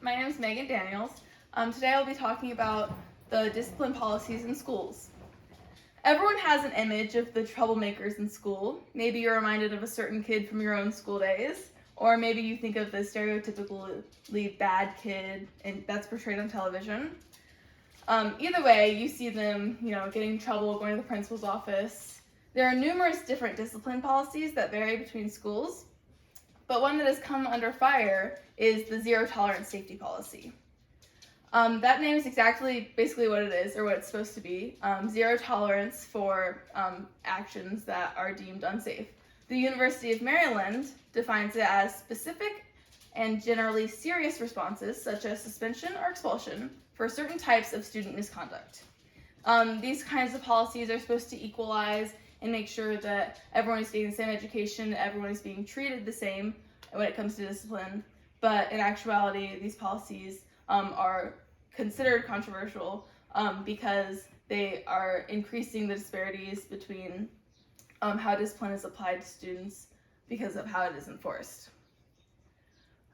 my name is Megan Daniels. Today I'll be talking about the discipline policies in schools. Everyone has an image of the troublemakers in school. Maybe you're reminded of a certain kid from your own school days, or maybe you think of the stereotypically bad kid and that's portrayed on television. Either way, you see them, getting in trouble, going to the principal's office. There are numerous different discipline policies that vary between schools, but one that has come under fire is the zero tolerance safety policy. That name is basically what it is, or what it's supposed to be. Zero tolerance for actions that are deemed unsafe. The University of Maryland defines it as specific and generally serious responses, such as suspension or expulsion, for certain types of student misconduct. These kinds of policies are supposed to equalize and make sure that everyone is getting the same education, everyone is being treated the same when it comes to discipline. But in actuality, these policies are considered controversial because they are increasing the disparities between how discipline is applied to students because of how it is enforced.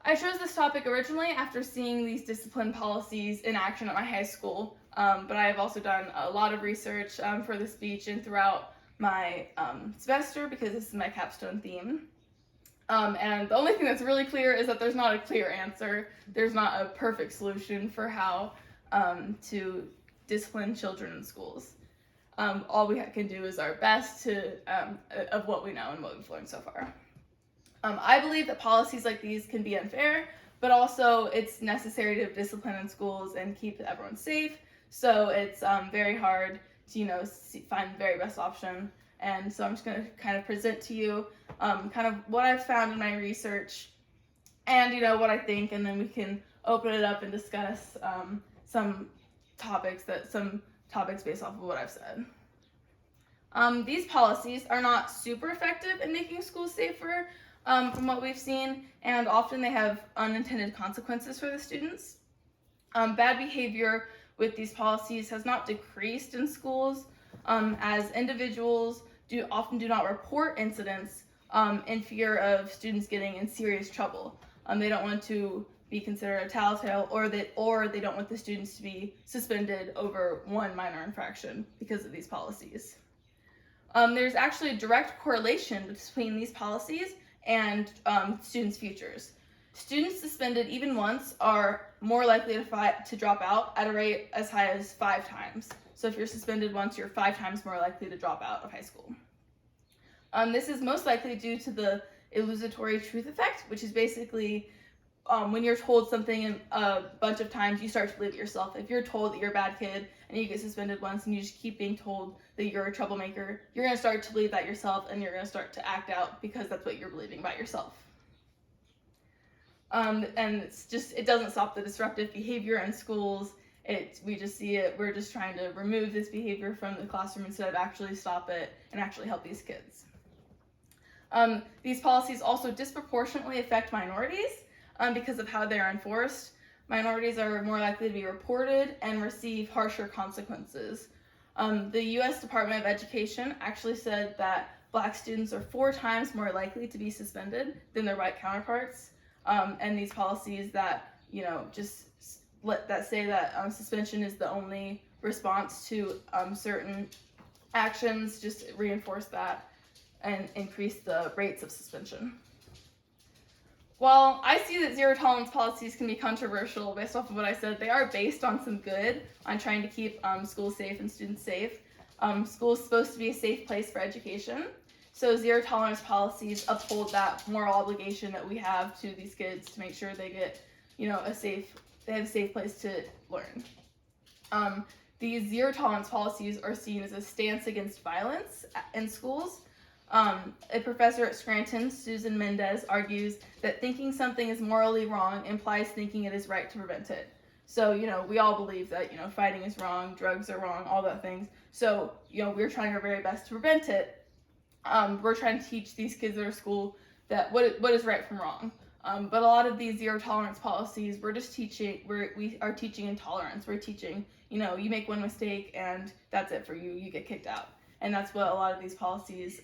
I chose this topic originally after seeing these discipline policies in action at my high school, but I have also done a lot of research for the speech and throughout my semester because this is my capstone theme. And the only thing that's really clear is that there's not a clear answer. There's not a perfect solution for how to discipline children in schools. All we can do is our best of what we know and what we've learned so far. I believe that policies like these can be unfair, but also it's necessary to discipline in schools and keep everyone safe. So it's very hard to find the very best option. And so I'm just going to kind of present to you kind of what I've found in my research and what I think, and then we can open it up and discuss some topics based off of what I've said. These policies are not super effective in making schools safer from what we've seen, and often they have unintended consequences for the students. Bad behavior with these policies has not decreased in schools as individuals often do not report incidents in fear of students getting in serious trouble. They don't want to be considered a tattletale, or they don't want the students to be suspended over one minor infraction because of these policies. There's actually a direct correlation between these policies and students' futures. Students suspended even once are more likely to drop out at a rate as high as 5 times. So if you're suspended once, you're 5 times more likely to drop out of high school. This is most likely due to the illusory truth effect, which is basically when you're told something a bunch of times, you start to believe it yourself. If you're told that you're a bad kid and you get suspended once and you just keep being told that you're a troublemaker, you're going to start to believe that yourself and you're going to start to act out because that's what you're believing about yourself. And it doesn't stop the disruptive behavior in schools. We just see it. We're just trying to remove this behavior from the classroom instead of actually stop it and actually help these kids. These policies also disproportionately affect minorities because of how they are enforced. Minorities are more likely to be reported and receive harsher consequences. The U.S. Department of Education actually said that Black students are 4 times more likely to be suspended than their white counterparts. And these policies that say that suspension is the only response to certain actions just reinforce that and increase the rates of suspension. While I see that zero tolerance policies can be controversial based off of what I said, they are based on some good, on trying to keep schools safe and students safe. School is supposed to be a safe place for education. So zero tolerance policies uphold that moral obligation that we have to these kids to make sure they get, they have a safe place to learn. These zero tolerance policies are seen as a stance against violence in schools. A professor at Scranton, Susan Mendez, argues that thinking something is morally wrong implies thinking it is right to prevent it. So, we all believe that, fighting is wrong, drugs are wrong, all that things. So, we're trying our very best to prevent it. We're trying to teach these kids at our school that what is right from wrong. But a lot of these zero tolerance policies, we are teaching intolerance. We're teaching, you make one mistake and that's it for you. You get kicked out. And that's what a lot of these policies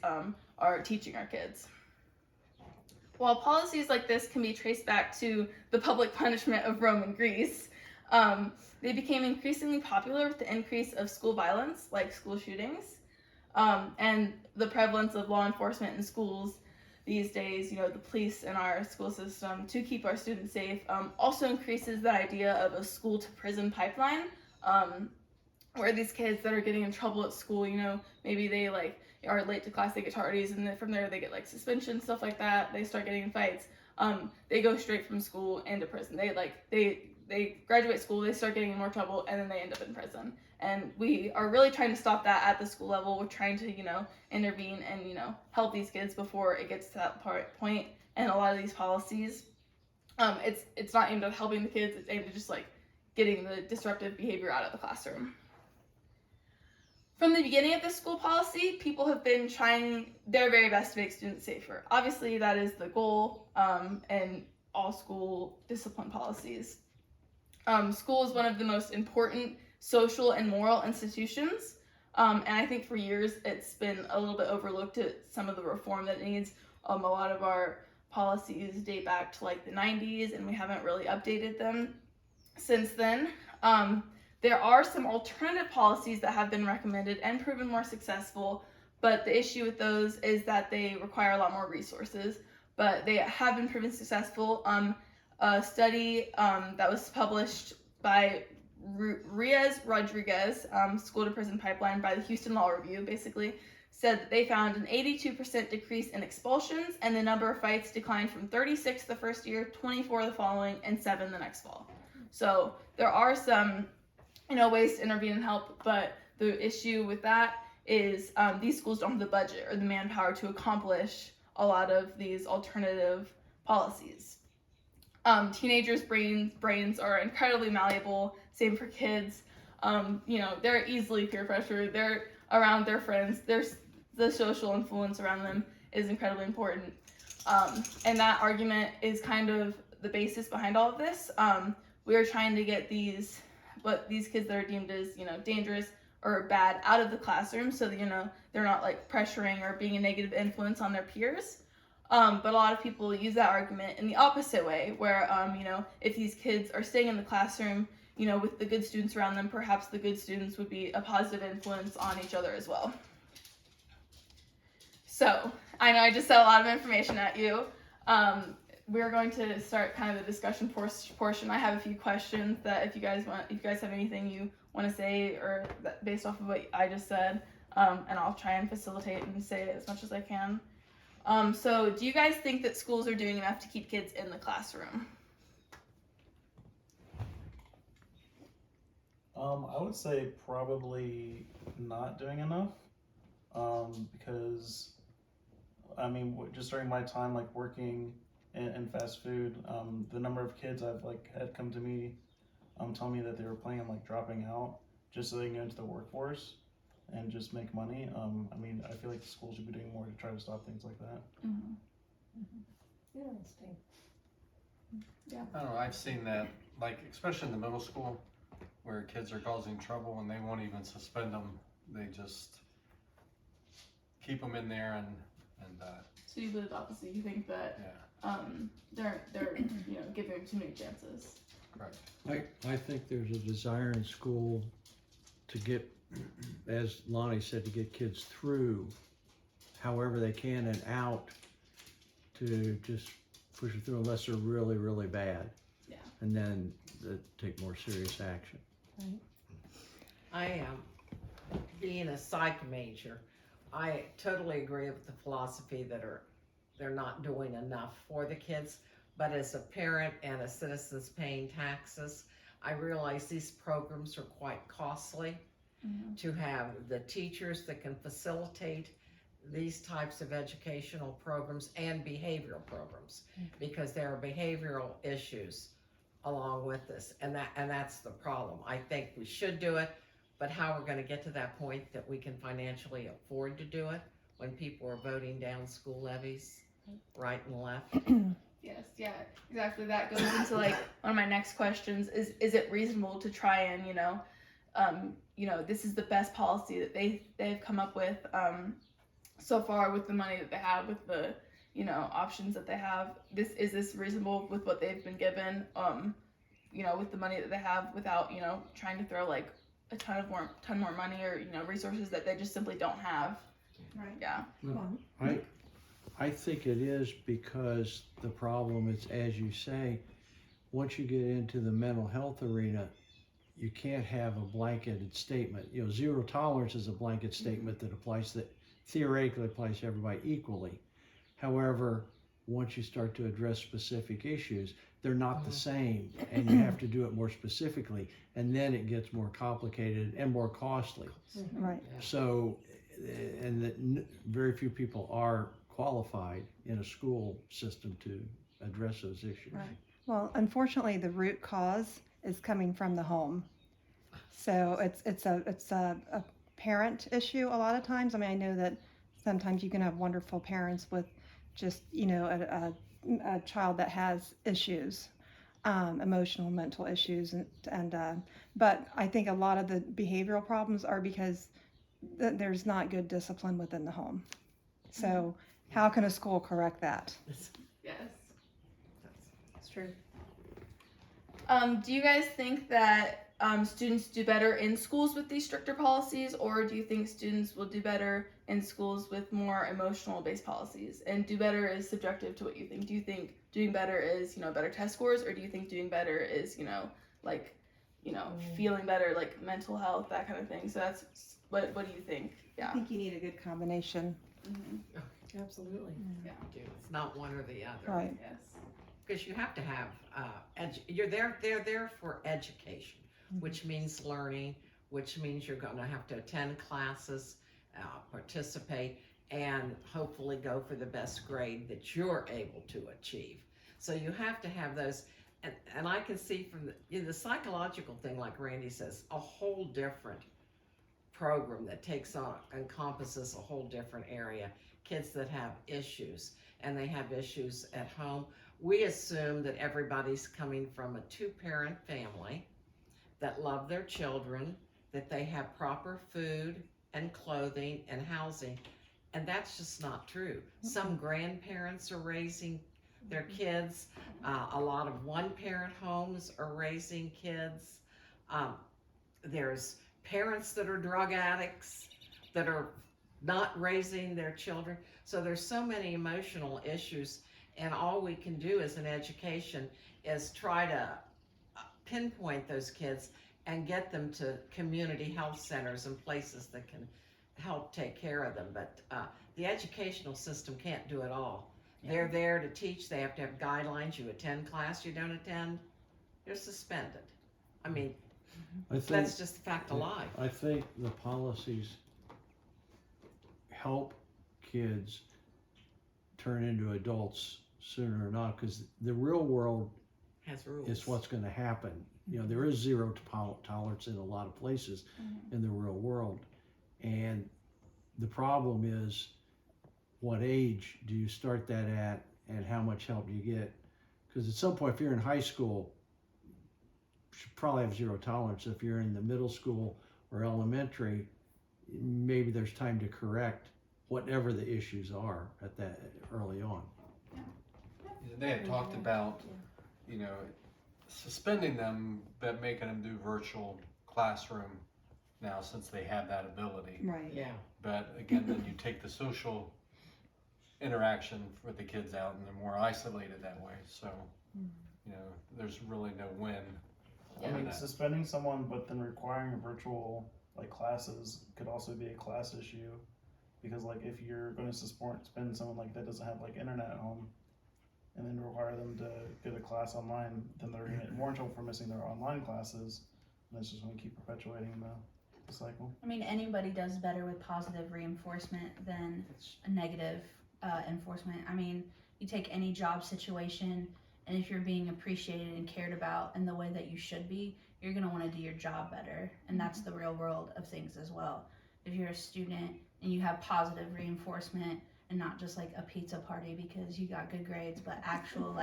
are teaching our kids. While policies like this can be traced back to the public punishment of Rome and Greece, they became increasingly popular with the increase of school violence, like school shootings, and the prevalence of law enforcement in schools these days. The police in our school system to keep our students safe also increases the idea of a school to prison pipeline, where these kids that are getting in trouble at school, maybe they are late to class, they get tardies, and then from there they get suspension, stuff like that. They start getting in fights. They go straight from school into prison. They graduate school, they start getting in more trouble, and then they end up in prison. And we are really trying to stop that at the school level. We're trying to, intervene and, help these kids before it gets to that point. And a lot of these policies, it's not aimed at helping the kids, it's aimed at just getting the disruptive behavior out of the classroom. From the beginning of this school policy, people have been trying their very best to make students safer. Obviously, that is the goal in all school discipline policies. School is one of the most important social and moral institutions, and I think for years it's been a little bit overlooked at some of the reform that it needs. A lot of our policies date back to the 90s, and we haven't really updated them since then. There are some alternative policies that have been recommended and proven more successful, but the issue with those is that they require a lot more resources, but they have been proven successful. A study that was published by Reyes Rodriguez, School to Prison Pipeline, by the Houston Law Review, basically said that they found an 82% decrease in expulsions, and the number of fights declined from 36 the first year, 24 the following, and 7 the next fall. So there are some ways to intervene and help, but the issue with that is these schools don't have the budget or the manpower to accomplish a lot of these alternative policies. Teenagers' brains are incredibly malleable, same for kids. They're easily peer pressured, they're around their friends, the social influence around them is incredibly important. And that argument is kind of the basis behind all of this. We are trying to get these kids that are deemed as, dangerous or bad out of the classroom so that, they're not pressuring or being a negative influence on their peers. But a lot of people use that argument in the opposite way, where, if these kids are staying in the classroom, with the good students around them, perhaps the good students would be a positive influence on each other as well. So, I know I just said a lot of information at you. We're going to start kind of the discussion portion. I have a few questions that if you guys have anything you want to say or based off of what I just said, and I'll try and facilitate and say it as much as I can. So do you guys think that schools are doing enough to keep kids in the classroom? I would say probably not doing enough, because, just during my time, working in fast food, the number of kids I've, had come to me, tell me that they were planning on, dropping out just so they can go into the workforce and just make money. I feel like the school should be doing more to try to stop things like that. Mm-hmm. Mm-hmm. Interesting. Yeah. I don't know, I've seen that, especially in the middle school, where kids are causing trouble and they won't even suspend them. They just keep them in there and So you believe the opposite. You think that they're giving them too many chances. Right. I think there's a desire in school to get, as Lonnie said, to get kids through however they can and out, to just push it through unless they're really, really bad. Yeah. And then take more serious action. I am, being a psych major, I totally agree with the philosophy that they're not doing enough for the kids. But as a parent and a citizen paying taxes, I realize these programs are quite costly. Mm-hmm. To have the teachers that can facilitate these types of educational programs and behavioral programs, because there are behavioral issues along with this, and that's the problem. I think we should do it, but how we're going to get to that point that we can financially afford to do it when people are voting down school levies right and left. Yes, yeah, exactly. That goes into one of my next questions is it reasonable to try and this is the best policy that they've come up with so far with the money that they have, with the options that they have. Is this reasonable with what they've been given, with the money that they have, without, trying to throw like a ton more money, or, resources that they just simply don't have. Right. Yeah. I think it is, because the problem is, as you say, once you get into the mental health arena, you can't have a blanketed statement. Zero tolerance is a blanket statement that theoretically applies to everybody equally. However, once you start to address specific issues, they're not the same, and you have to do it more specifically, and then it gets more complicated and more costly. Right. So, and that very few people are qualified in a school system to address those issues. Right. Well, unfortunately, the root cause is coming from the home. So it's a parent issue a lot of times. I mean, I know that sometimes you can have wonderful parents with just, a child that has issues, emotional, mental issues, but I think a lot of the behavioral problems are because there's not good discipline within the home. So how can a school correct that? Yes. It's true. Do you guys think that students do better in schools with these stricter policies, or do you think students will do better in schools with more emotional-based policies? And do better is subjective to what you think. Do you think doing better is, better test scores, or do you think doing better is, feeling better, like mental health, that kind of thing? So that's what do you think? I Yeah. think you need a good combination. Mm-hmm. Absolutely. Yeah. You do. It's not one or the other. Right. Yes. Because you have to have, they're there for education, which means learning, which means you're gonna have to attend classes, participate, and hopefully go for the best grade that you're able to achieve. So you have to have those, and I can see from the psychological thing, like Randy says, a whole different program that encompasses a whole different area. Kids that have issues, and they have issues at home. We assume that everybody's coming from a two-parent family that love their children, that they have proper food and clothing and housing, and that's just not true. Some grandparents are raising their kids. A lot of one-parent homes are raising kids. There's parents that are drug addicts that are not raising their children. So there's so many emotional issues, and all we can do as an education is try to pinpoint those kids and get them to community health centers and places that can help take care of them. But the educational system can't do it all. They're there to teach. They have to have guidelines. You attend class, you don't attend, you're suspended. I mean, that's just the fact of life. I think the policies help kids turn into adults sooner or not, because the real world Has rules. is what's going to happen. There is zero tolerance in a lot of places in the real world, and the problem is, what age do you start that at, and how much help do you get? Because at some point, if you're in high school, you should probably have zero tolerance. If you're in the middle school or elementary, maybe there's time to correct whatever the issues are at that early on. They had talked about, suspending them, but making them do virtual classroom now, since they have that ability. Right. Yeah. But again, then you take the social interaction with the kids out, and they're more isolated that way. So, there's really no win. I mean, suspending someone but then requiring virtual classes could also be a class issue, because if you're going to suspend someone that doesn't have internet at home, and then require them to go to class online, then they're going to get more in trouble for missing their online classes, and it's just going to keep perpetuating the cycle. I mean, anybody does better with positive reinforcement than a negative enforcement. I mean, you take any job situation, and if you're being appreciated and cared about in the way that you should be, you're going to want to do your job better. And that's the real world of things as well. If you're a student and you have positive reinforcement, and not just a pizza party because you got good grades, but actual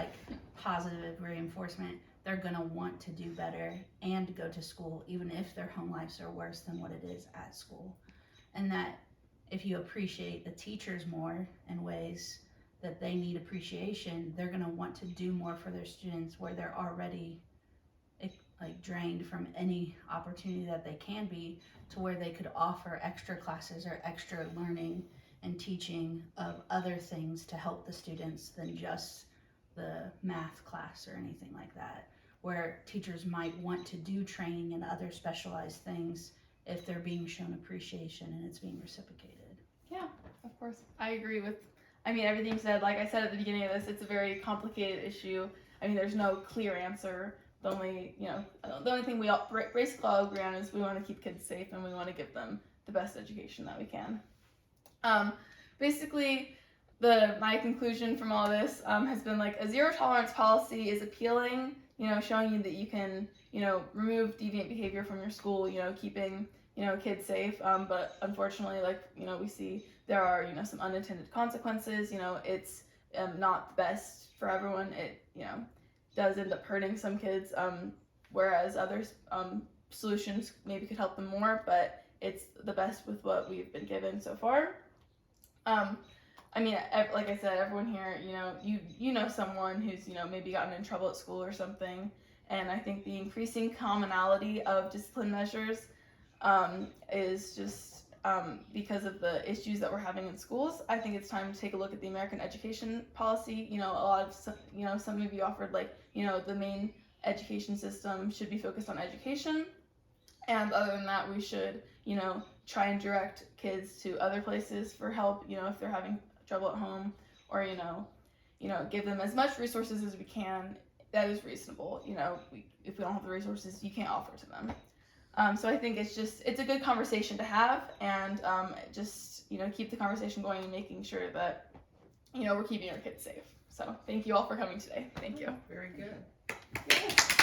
positive reinforcement, they're gonna want to do better and go to school, even if their home lives are worse than what it is at school. And that if you appreciate the teachers more in ways that they need appreciation, they're going to want to do more for their students where they're already like drained from any opportunity that they can be, to where they could offer extra classes or extra learning and teaching of other things to help the students than just the math class or anything like that, where teachers might want to do training and other specialized things if they're being shown appreciation and it's being reciprocated. Yeah, of course. I agree with, everything you said. Like I said at the beginning of this, it's a very complicated issue. There's no clear answer. The only thing we all basically all agree on is we want to keep kids safe and we want to give them the best education that we can. Basically, my conclusion from all this has been like a zero tolerance policy is appealing, showing you that you can, remove deviant behavior from your school, keeping, kids safe. But unfortunately, we see there are, some unintended consequences. It's not the best for everyone. It, does end up hurting some kids, whereas other solutions maybe could help them more, but it's the best with what we've been given so far. Like I said, everyone here, you know someone who's, maybe gotten in trouble at school or something, and I think the increasing commonality of discipline measures is just because of the issues that we're having in schools. I think it's time to take a look at the American education policy. A lot of, some of you offered the main education system should be focused on education, and other than that, we should, try and direct kids to other places for help, if they're having trouble at home, or, give them as much resources as we can that is reasonable. If we don't have the resources, you can't offer to them. So I think it's a good conversation to have, and keep the conversation going and making sure that, we're keeping our kids safe. So thank you all for coming today. Thank you. Very good. Yes.